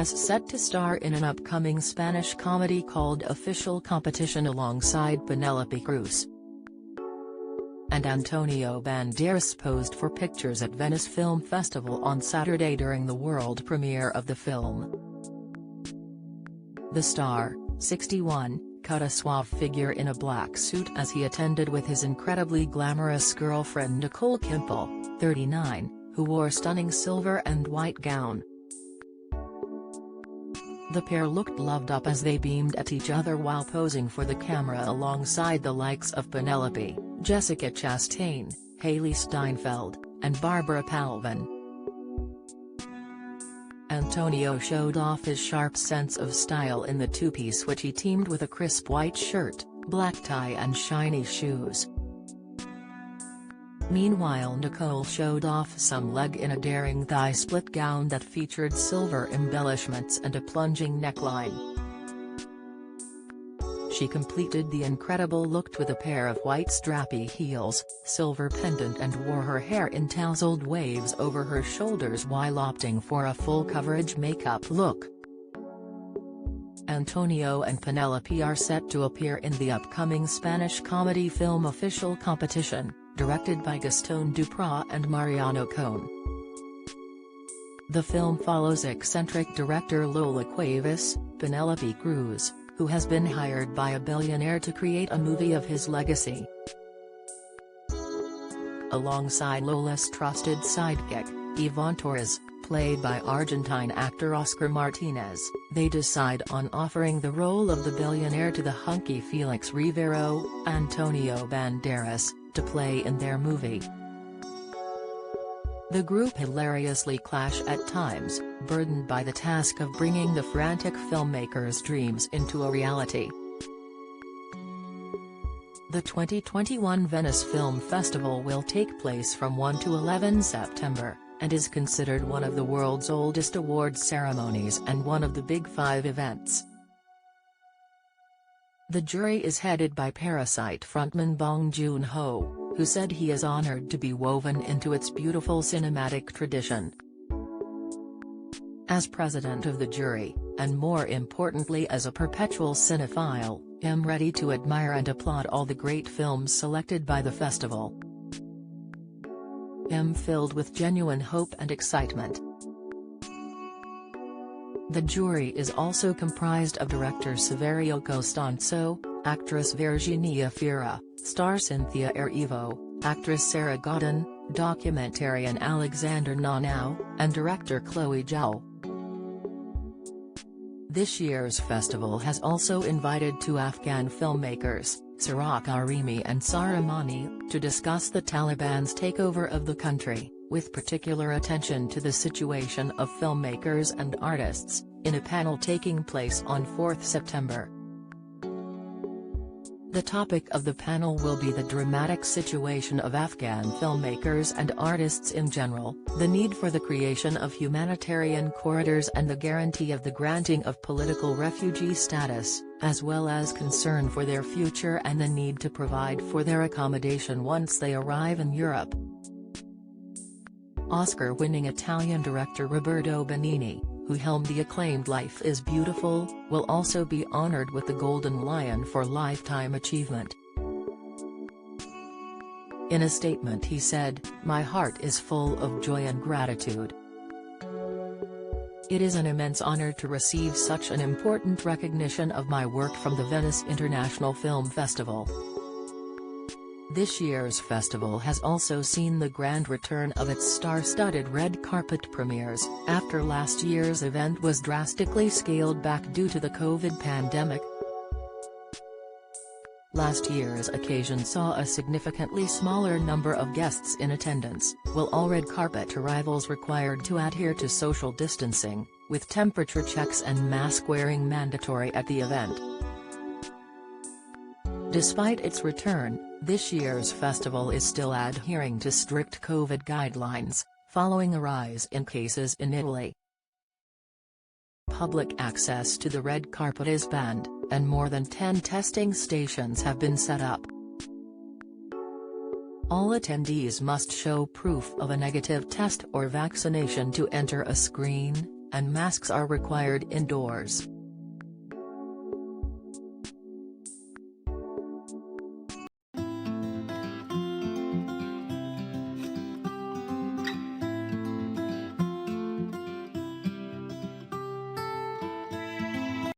has set to star in an upcoming Spanish comedy called Official Competition alongside Penélope Cruz and Antonio Banderas posed for pictures at Venice Film Festival on Saturday during the world premiere of the film. The star, 61, cut a suave figure in a black suit as he attended with his incredibly glamorous girlfriend Nicole Kimple, 39, who wore a stunning silver and white gown. The pair looked loved up as they beamed at each other while posing for the camera alongside the likes of Penelope, Jessica Chastain, Hailee Steinfeld, and Barbara Palvin. Antonio showed off his sharp sense of style in the two-piece which he teamed with a crisp white shirt, black tie and shiny shoes. Meanwhile, Nicole showed off some leg in a daring thigh-split gown that featured silver embellishments and a plunging neckline. She completed the incredible look with a pair of white strappy heels, silver pendant and wore her hair in tousled waves over her shoulders while opting for a full-coverage makeup look. Antonio and Penelope are set to appear in the upcoming Spanish comedy film Official Competition, directed by Gastón Duprat and Mariano Cohn. The film follows eccentric director Lola Cuevas, Penelope Cruz, who has been hired by a billionaire to create a movie of his legacy. Alongside Lola's trusted sidekick, Yvonne Torres, played by Argentine actor Oscar Martinez, they decide on offering the role of the billionaire to the hunky Felix Rivero, Antonio Banderas, to play in their movie. The group hilariously clash at times, burdened by the task of bringing the frantic filmmaker's dreams into a reality. The 2021 Venice Film Festival will take place from 1 to 11 September, and is considered one of the world's oldest awards ceremonies and one of the Big Five events. The jury is headed by Parasite frontman Bong Joon-ho, who said he is honored to be woven into its beautiful cinematic tradition. As president of the jury, and more importantly as a perpetual cinephile, I'm ready to admire and applaud all the great films selected by the festival. I'm filled with genuine hope and excitement. The jury is also comprised of director Saverio Costanzo, actress Virginia Fira, star Cynthia Erivo, actress Sarah Godin, documentarian Alexander Nanau, and director Chloe Zhao. This year's festival has also invited two Afghan filmmakers, Sarak Arimi and Sara Mani, to discuss the Taliban's takeover of the country, with particular attention to the situation of filmmakers and artists, in a panel taking place on 4 September. The topic of the panel will be the dramatic situation of Afghan filmmakers and artists in general, the need for the creation of humanitarian corridors and the guarantee of the granting of political refugee status, as well as concern for their future and the need to provide for their accommodation once they arrive in Europe. Oscar-winning Italian director Roberto Benigni, who helmed the acclaimed Life is Beautiful, will also be honored with the Golden Lion for Lifetime Achievement. In a statement he said, "My heart is full of joy and gratitude. It is an immense honor to receive such an important recognition of my work from the Venice International Film Festival." This year's festival has also seen the grand return of its star-studded red carpet premieres, after last year's event was drastically scaled back due to the COVID pandemic. Last year's occasion saw a significantly smaller number of guests in attendance, while all red carpet arrivals required to adhere to social distancing, with temperature checks and mask wearing mandatory at the event. Despite its return, this year's festival is still adhering to strict COVID guidelines, following a rise in cases in Italy. Public access to the red carpet is banned, and more than 10 testing stations have been set up. All attendees must show proof of a negative test or vaccination to enter a screen, and masks are required indoors.